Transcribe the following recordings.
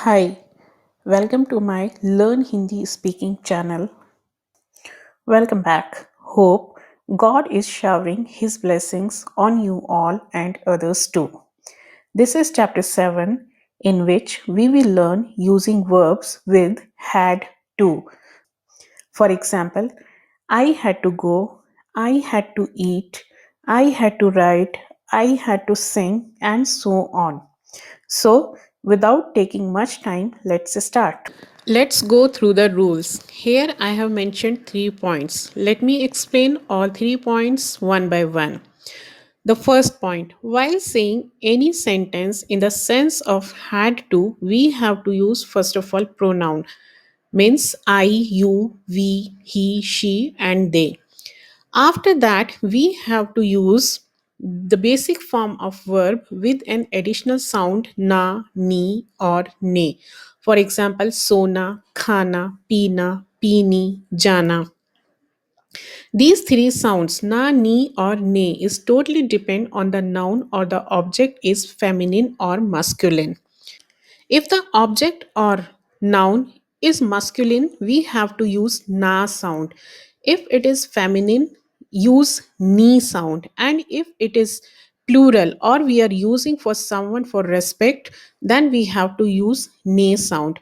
Hi, welcome to my Learn Hindi speaking channel. Welcome back. Hope God is showering His blessings on you all and others too. This is chapter 7, in which we will learn using verbs with had to. For example, I had to go, I had to eat, I had to write, I had to sing, and so on. So, without taking much time, let's start. Let's go through the rules. Here I have mentioned 3 points. Let me explain all 3 points one by one. The first point, while saying any sentence in the sense of had to, we have to use first of all pronoun, means I, you, we, he, she, and they. After that, we have to use the basic form of verb with an additional sound na, ni, or ne. For example, sona, khana, pina, pini, jana. These three sounds, na, ni, or ne, is totally depend on the noun or the object is feminine or masculine. If the object or noun is masculine, we have to use na sound. If it is feminine, use ni sound. And if it is plural or we are using for someone for respect, then we have to use ne sound.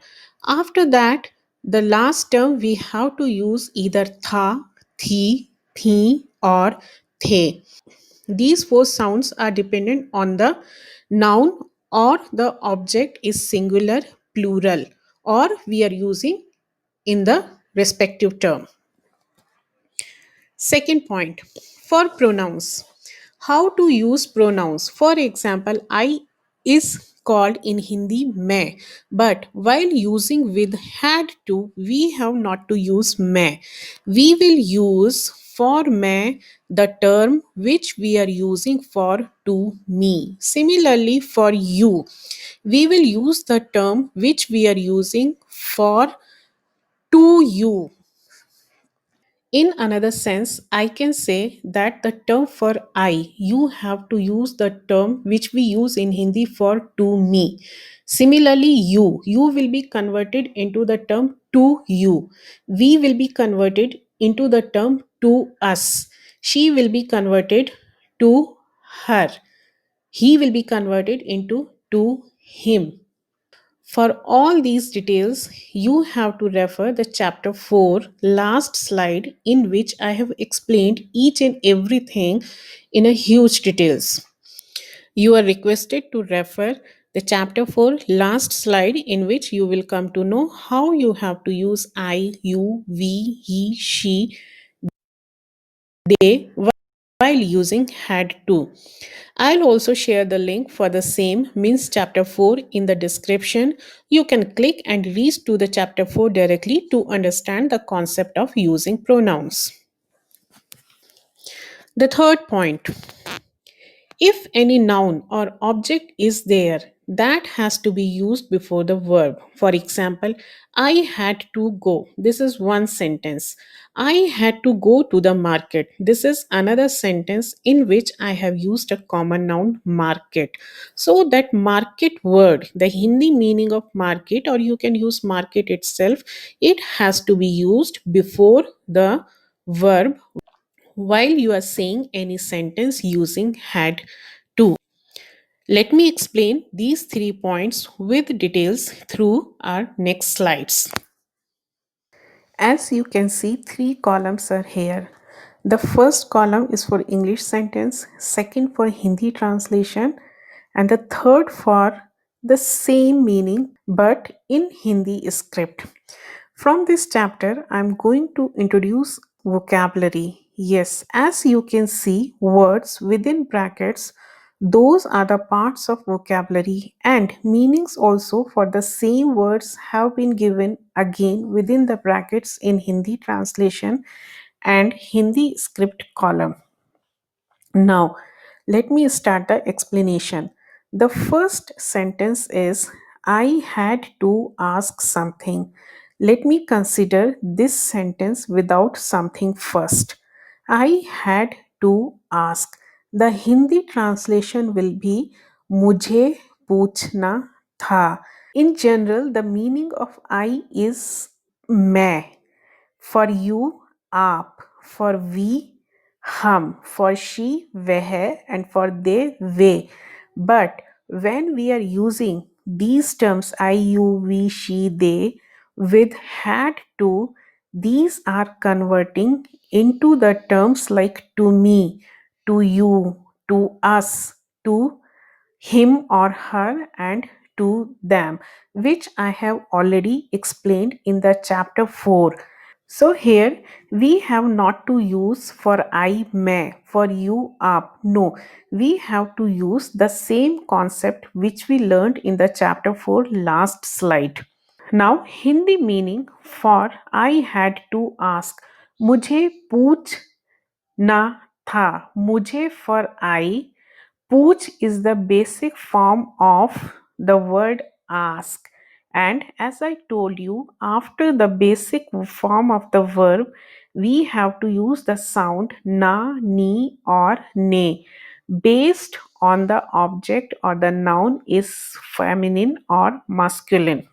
After that, the last term we have to use either tha, thi, thi, or the. These four sounds are dependent on the noun or the object is singular, plural, or we are using in the respective term. Second point, for pronouns. How to use pronouns? For example, I is called in Hindi मैं, but while using with had to, we have not to use मैं. We will use for मैं the term which we are using for to me. Similarly, for you, we will use the term which we are using for to you. In another sense, I can say that the term for I, you have to use the term which we use in Hindi for to me. Similarly, you will be converted into the term to you. We will be converted into the term to us. She will be converted to her. He will be converted into to him. For all these details, you have to refer the chapter 4 last slide in which I have explained each and everything in a huge details. You are requested to refer the chapter 4 last slide in which you will come to know how you have to use I, you, we, he, she, they while using had to. I'll also share the link for the same means chapter 4 in the description. You can click and read to the chapter 4 directly to understand the concept of using pronouns. The third point, if any noun or object is there, that has to be used before the verb. For example, I had to go. This is one sentence. I had to go to the market. This is another sentence in which I have used a common noun market. So, that market word, the Hindi meaning of market, or you can use market itself, it has to be used before the verb while you are saying any sentence using had to. Let me explain these 3 points with details through our next slides. As you can see, 3 columns are here. The first column is for English sentence, second for Hindi translation, and the third for the same meaning but in Hindi script. From this chapter, I'm going to introduce vocabulary. Yes, as you can see, words within brackets, those are the parts of vocabulary, and meanings also for the same words have been given again within the brackets in Hindi translation and Hindi script column. Now, let me start the explanation. The first sentence is I had to ask something. Let me consider this sentence without something first. I had to ask. The Hindi translation will be मुझे पूछना था. In general, the meaning of I is मैं, for you आप, for we हम, for she वह, and for they way. But when we are using these terms I, you, we, she, they with had to, these are converting into the terms like to me, to you, to us, to him or her, and to them, which I have already explained in the chapter 4. So here we have not to use for I may, for you up. No, we have to use the same concept which we learned in the chapter 4 last slide. Now Hindi meaning for I had to ask. मुझे पूछना था. मुझे for I. Pooch is the basic form of the word ask. And as I told you, after the basic form of the verb, we have to use the sound na, ni, or ne based on the object or the noun is feminine or masculine.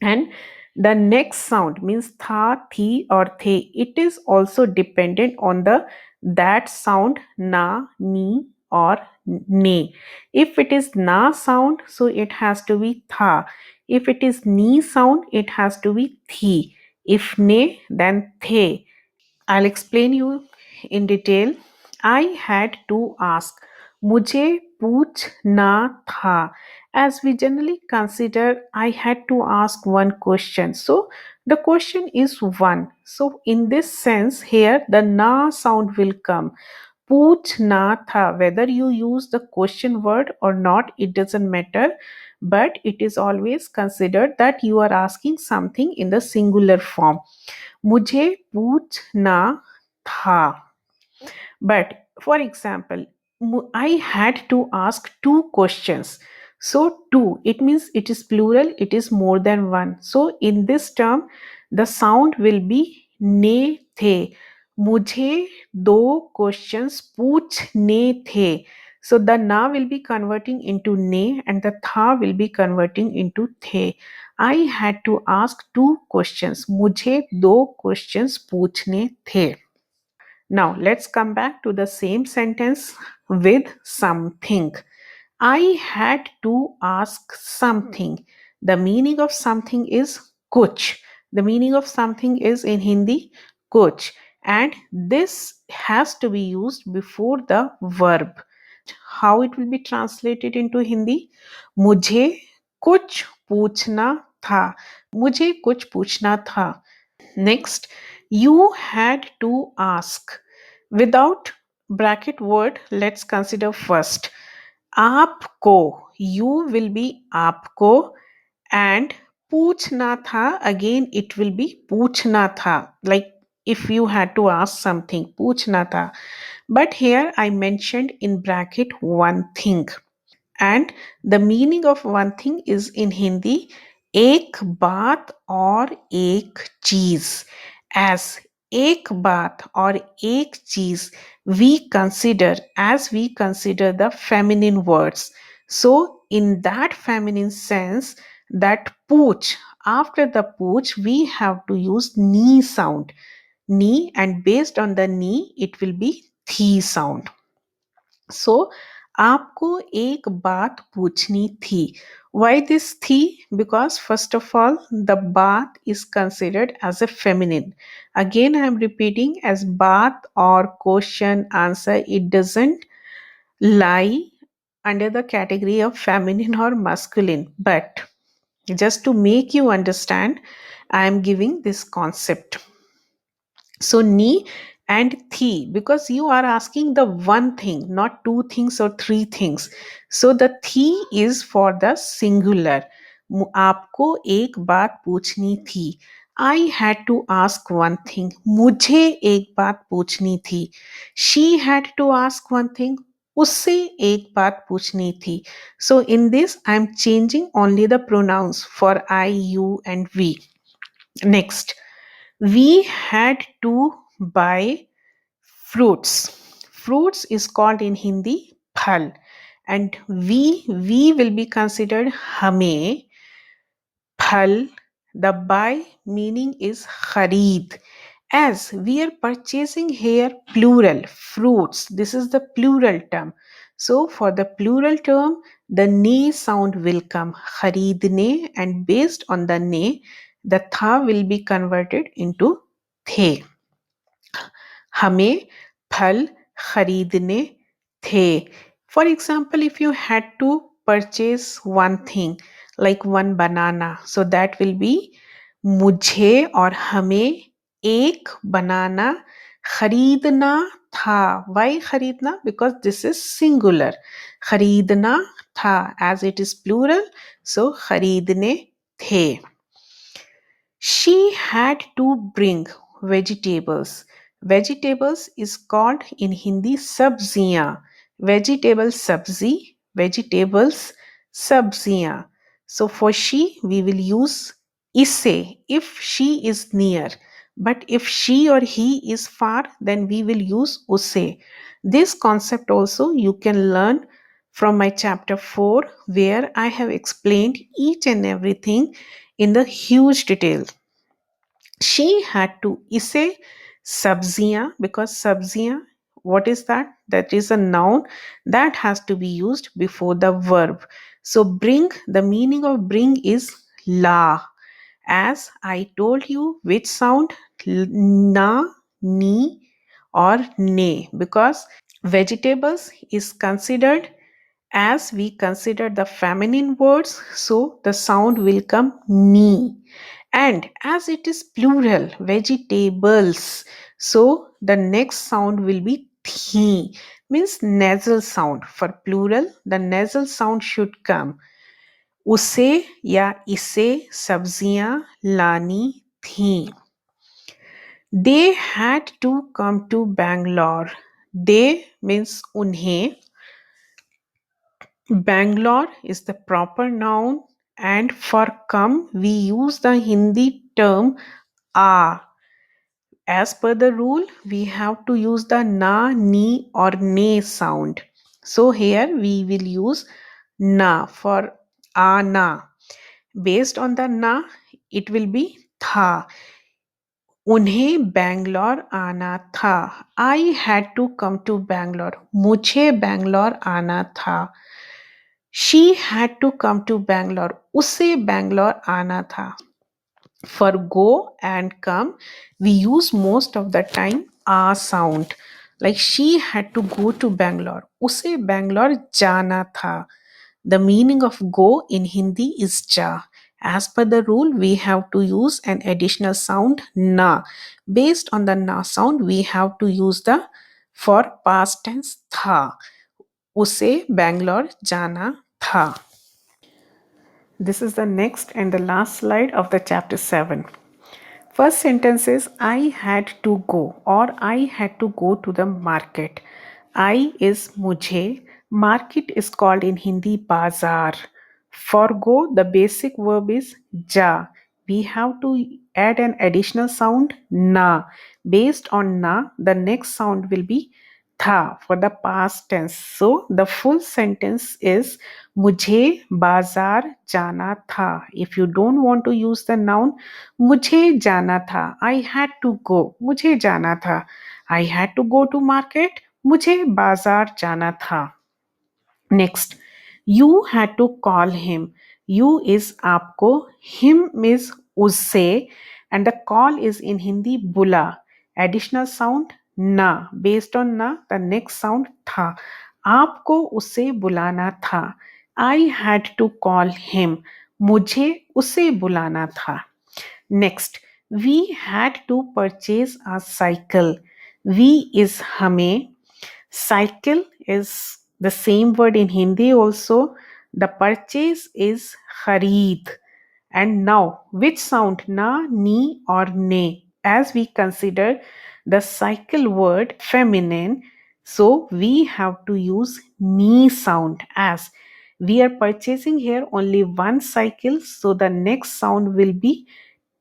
And the next sound means tha, thi, or the. It is also dependent on the that sound na, ni, or ne. If it is na sound, so it has to be tha. If it is ni sound, it has to be thi. If ne, then the. I'll explain you in detail. I had to ask. मुझे पूछना था. As we generally consider, I had to ask one question. So the question is one. So in this sense, here the na sound will come. पूछना था. Whether you use the question word or not, it doesn't matter. But it is always considered that you are asking something in the singular form. मुझे पूछना था. But for example, I had to ask two questions. So two, it means it is plural, it is more than one. So in this term, the sound will be ने थे. मुझे दो questions पूछने थे. So the na will be converting into ne and the tha will be converting into the. I had to ask two questions. मुझे दो questions पूछने थे. Now let's come back to the same sentence with something. I had to ask something. The meaning of something is kuch. The meaning of something is in Hindi kuch. And this has to be used before the verb. How it will be translated into Hindi? मुझे कुछ पूछना था. मुझे कुछ पूछना था. Next, you had to ask. Without bracket word, let's consider first. आपको, you will be आपको, and पूछना था, again it will be पूछना था. Like if you had to ask something, पूछना था. But here I mentioned in bracket one thing. And the meaning of one thing is in Hindi एक बात और एक चीज. As एक बात और एक चीज we consider as we consider the feminine words. So in that feminine sense, that pooch, after the pooch we have to use ni sound. Ni, and based on the ni it will be thi sound. So आपको एक बात पूछनी थी. Why this थी? Because first of all, the baat is considered as a feminine. Again, I am repeating, as baat or question, answer, it doesn't lie under the category of feminine or masculine. But just to make you understand, I am giving this concept. So ni and thi, because you are asking the one thing, not two things or three things. So the thi is for the singular. आपको एक बात पूछनी थी. I had to ask one thing. मुझे एक बात पूछनी थी. She had to ask one thing. उससे एक बात पूछनी थी. So in this, I am changing only the pronouns for I, you, and we. Next, we had to buy fruits. Fruits is called in Hindi phal, and we will be considered hame. phal, the buy meaning is khareed. As we are purchasing here plural fruits, this is the plural term. So for the plural term, the ne sound will come khareedne, and based on the ne, the tha will be converted into the. हमें फल खरीदने थे. For example, if you had to purchase one thing like one banana, so that will be मुझे और हमें एक बनाना खरीदना था. Why खरीदना? Because this is singular. खरीदना था, as it is plural, so खरीदने थे. She had to bring vegetables. Vegetables is called in Hindi sabziyan. Vegetable sabzi, vegetables sabziyan. So for she, we will use isse if she is near. But if she or he is far, then we will use usse. This concept also you can learn from my chapter 4, where I have explained each and everything in the huge detail. She had to isse sabziyan, because sabziyan, what is that? That is a noun that has to be used before the verb. So bring, the meaning of bring is la. As I told you, which sound? Na, ni, or ne, because vegetables is considered, as we consider the feminine words, so the sound will come ni. And as it is plural, vegetables, so the next sound will be thi, means nasal sound. For plural, the nasal sound should come. उसे या इसे सब्जियां लानी थीं. They had to come to Bangalore. They means उन्हें. Bangalore is the proper noun, and for come we use the Hindi term a. As per the rule, we have to use the na, ni, or ne sound. So here we will use na for ana. Based on the na, it will be tha. उन्हें बैंगलोर आना था. I had to come to Bangalore. मुझे बैंगलोर आना था. She had to come to Bangalore. उसे बैंगलोर आना था. For go and come, we use most of the time a sound. Like she had to go to Bangalore. उसे बैंगलोर जाना था. The meaning of go in Hindi is ja. As per the rule, we have to use an additional sound na. Based on the na sound, we have to use the for past tense tha. उसे बैंगलोर जाना था. This is the next and the last slide of the chapter 7. First sentence is I had to go, or I had to go to the market. I is mujhe. Market is called in Hindi bazaar. For go, the basic verb is ja. We have to add an additional sound na. Based on na, the next sound will be tha for the past tense. So the full sentence is मुझे बाजार जाना था. If you don't want to use the noun, मुझे जाना था. I had to go. मुझे जाना था. I had to go to market. मुझे बाजार जाना था. Next, you had to call him. You is आपको, him is उससे, and the call is in Hindi बुला. Additional sound ना. Based on ना, the next sound था. आपको उसे बुलाना था. I had to call him. मुझे उसे बुलाना था. Next, we had to purchase a cycle. We is हमें. Cycle is the same word in Hindi also. The purchase is khareed. And now, which sound? Na, ni, or ne? As we consider the cycle word feminine, so we have to use ni sound, as we are purchasing here only one cycle, so the next sound will be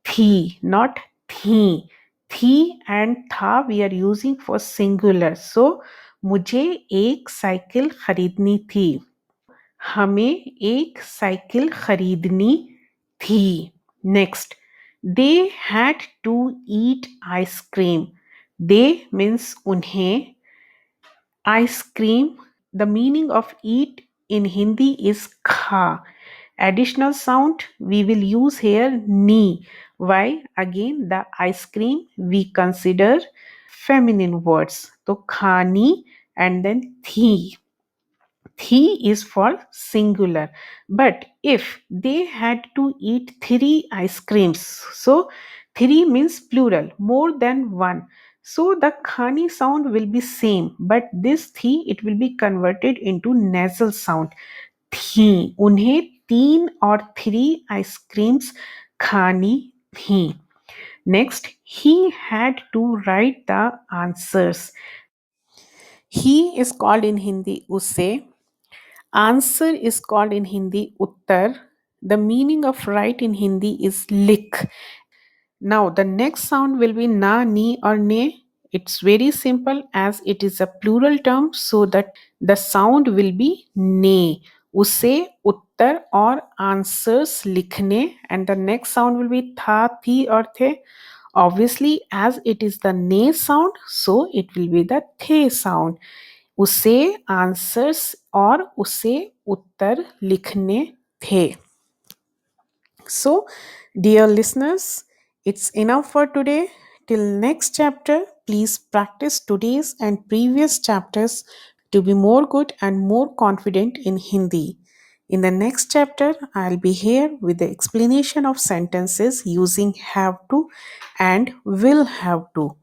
thi, not thi. Thi and tha we are using for singular. So मुझे एक cycle खरीदनी थी. हमें एक cycle खरीदनी थी. Next, they had to eat ice cream. They means unhe. Ice cream. The meaning of eat in Hindi is kha. Additional sound we will use here ni. Why? Again, the ice cream we consider feminine words. So khani and then thi. Thi is for singular. But if they had to eat three ice creams, so three means plural, more than one. So the khani sound will be same, but this thi it will be converted into nasal sound. Thi. उन्हें तीन और three ice creams खानी थी. Next, he had to write the answers. He is called in Hindi usse. Answer is called in Hindi uttar. The meaning of write in Hindi is lik. Now the next sound will be na, ni or ne. It's very simple as it is a plural term so that the sound will be ne. उसे उत्तर और answers लिखने and the next sound will be था, थी और थे. Obviously as it is the ne sound so it will be the the sound. उसे answers और उसे उत्तर लिखने थे. So, dear listeners, it's enough for today. Till next chapter, please practice today's and previous chapters to be more good and more confident in Hindi. In the next chapter, I'll be here with the explanation of sentences using have to and will have to.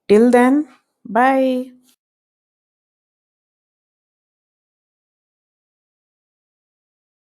Till then, bye.